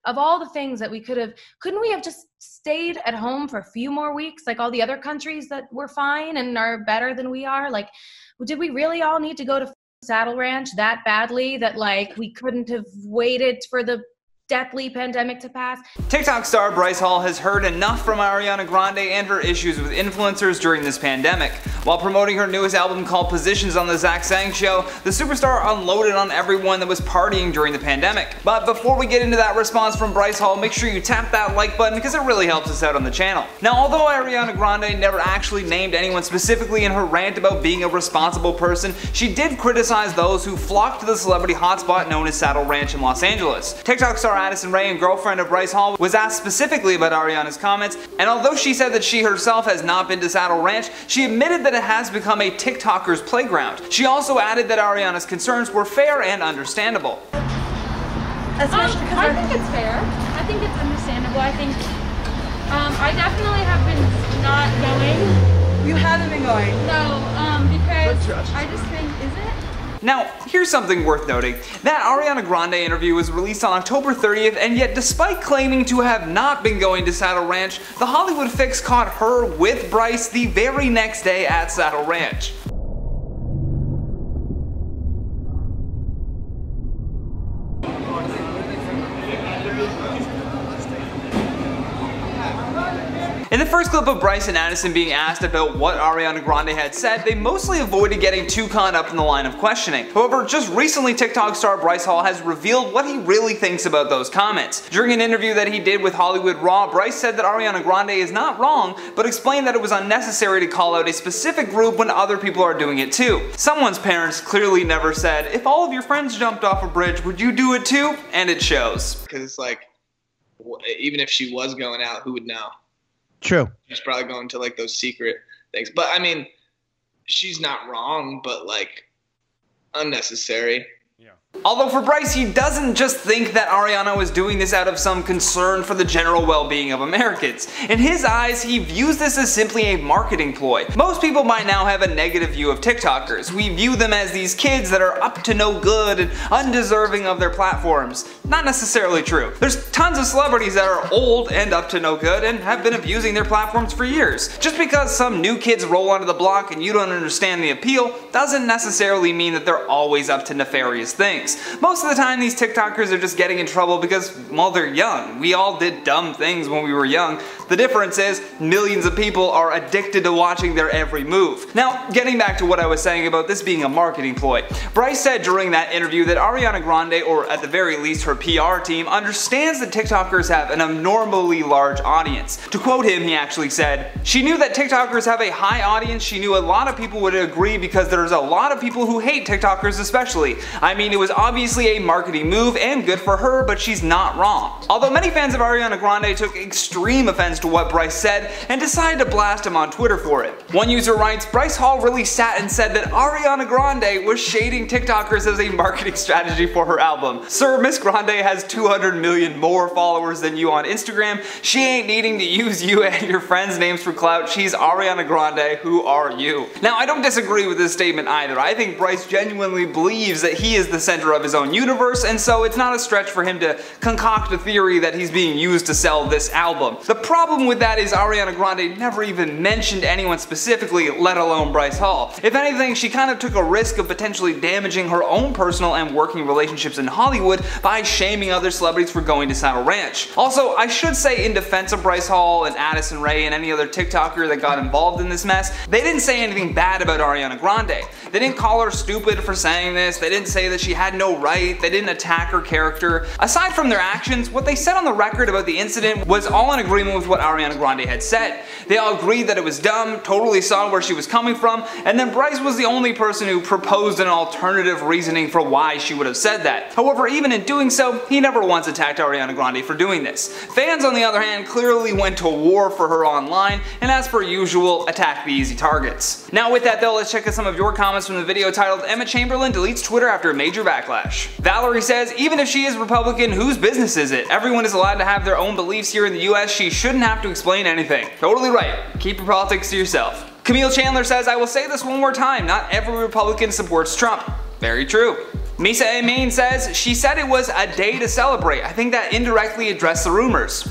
of all the things that we couldn't we have just stayed at home for a few more weeks like all the other countries that were fine and are better than we are? Like, did we really all need to go to Saddle Ranch that badly that like we couldn't have waited for the deathly pandemic to pass? TikTok star Bryce Hall has heard enough from Ariana Grande and her issues with influencers during this pandemic. While promoting her newest album called Positions on the Zach Sang Show, the superstar unloaded on everyone that was partying during the pandemic. But before we get into that response from Bryce Hall, make sure you tap that like button because it really helps us out on the channel. Now, although Ariana Grande never actually named anyone specifically in her rant about being a responsible person, she did criticize those who flocked to the celebrity hotspot known as Saddle Ranch in Los Angeles. TikTok star Addison Rae and girlfriend of Bryce Hall was asked specifically about Ariana's comments, and although she said that she herself has not been to Saddle Ranch, she admitted that it has become a TikToker's playground. She also added that Ariana's concerns were fair and understandable. I think it's fair. I think it's understandable. I think I definitely have been not going. You haven't been going? No, because I just think, is it? Now, here's something worth noting. That Ariana Grande interview was released on October 30th, and yet despite claiming to have not been going to Saddle Ranch, The Hollywood Fix caught her with Bryce the very next day at Saddle Ranch. In the first clip of Bryce and Addison being asked about what Ariana Grande had said, they mostly avoided getting too caught up in the line of questioning. However, just recently TikTok star Bryce Hall has revealed what he really thinks about those comments. During an interview that he did with Hollywood Raw, Bryce said that Ariana Grande is not wrong, but explained that it was unnecessary to call out a specific group when other people are doing it too. Someone's parents clearly never said, if all of your friends jumped off a bridge, would you do it too? And it shows. Because it's like, even if she was going out, who would know? True. She's probably going to like those secret things. But I mean, she's not wrong, but like unnecessary. Yeah. Although for Bryce, he doesn't just think that Ariana was doing this out of some concern for the general well-being of Americans. In his eyes, he views this as simply a marketing ploy. Most people by now have a negative view of TikTokers. We view them as these kids that are up to no good and undeserving of their platforms. Not necessarily true. There's tons of celebrities that are old and up to no good and have been abusing their platforms for years. Just because some new kids roll onto the block and you don't understand the appeal doesn't necessarily mean that they're always up to nefarious things. Most of the time these TikTokers are just getting in trouble because, well, they're young. We all did dumb things when we were young. The difference is millions of people are addicted to watching their every move. Now, getting back to what I was saying about this being a marketing ploy, Bryce said during that interview that Ariana Grande, or at the very least her PR team, understands that TikTokers have an abnormally large audience. To quote him, he actually said, "She knew that TikTokers have a high audience. She knew a lot of people would agree because there's a lot of people who hate TikTokers especially. I mean, it was obviously a marketing move and good for her, but she's not wrong." Although many fans of Ariana Grande took extreme offense to what Bryce said and decided to blast him on Twitter for it. One user writes, "Bryce Hall really sat and said that Ariana Grande was shading TikTokers as a marketing strategy for her album. Sir, Miss Grande has 200 million more followers than you on Instagram. She ain't needing to use you and your friends' names for clout. She's Ariana Grande. Who are you?" Now, I don't disagree with this statement either. I think Bryce genuinely believes that he is the center of his own universe, and so it's not a stretch for him to concoct a theory that he's being used to sell this album. The problem with that is Ariana Grande never even mentioned anyone specifically, let alone Bryce Hall. If anything, she kind of took a risk of potentially damaging her own personal and working relationships in Hollywood by shaming other celebrities for going to Saddle Ranch. Also, I should say in defense of Bryce Hall and Addison Rae and any other TikToker that got involved in this mess, they didn't say anything bad about Ariana Grande. They didn't call her stupid for saying this, they didn't say that she had no right, they didn't attack her character. Aside from their actions, what they said on the record about the incident was all in agreement with what Ariana Grande had said. They all agreed that it was dumb, totally saw where she was coming from, and then Bryce was the only person who proposed an alternative reasoning for why she would have said that. However, even in doing so, he never once attacked Ariana Grande for doing this. Fans, on the other hand, clearly went to war for her online, and as per usual, attacked the easy targets. Now with that though, let's check out some of your comments from the video titled "Emma Chamberlain Deletes Twitter After a Major Backlash." Valerie says, "Even if she is Republican, whose business is it? Everyone is allowed to have their own beliefs here in the US. She shouldn't have to explain anything." Totally right. Keep your politics to yourself. Camille Chandler says, "I will say this one more time. Not every Republican supports Trump." Very true. Misa A. Main says, she said it was a day to celebrate. I think that indirectly addressed the rumors.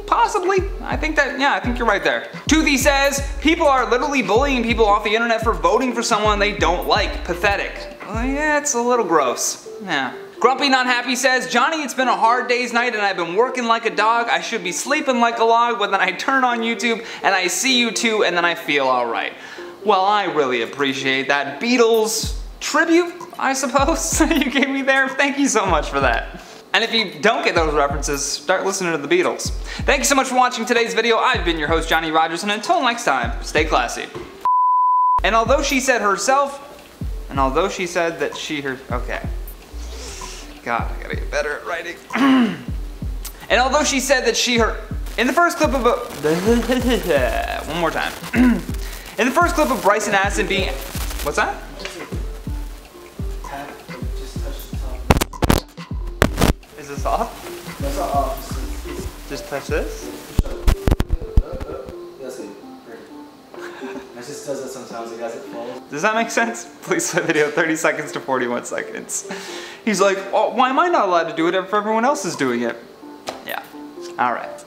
Possibly. I think you're right there. Toothy says, people are literally bullying people off the internet for voting for someone they don't like. Pathetic. Well, yeah, it's a little gross. Yeah. Grumpy Not Happy says, Johnny, it's been a hard day's night and I've been working like a dog. I should be sleeping like a log, but then I turn on YouTube and I see you too and then I feel alright. Well, I really appreciate that Beatles tribute, I suppose, you gave me there. Thank you so much for that. And if you don't get those references, start listening to the Beatles. Thank you so much for watching today's video. I've been your host, Johnny Rogers, and until next time, stay classy. And although she said herself, and although she said that okay. God, I gotta get better at writing. And although she said that in the first clip of one more time. In the first clip of Bryce and Addison being, what's that? Is this off? That's not off. Just touch this? That's it. I just does that sometimes, guys, it falls. Does that make sense? Please play video 30 seconds to 41 seconds. He's like, oh, why am I not allowed to do it if everyone else is doing it? Yeah, all right.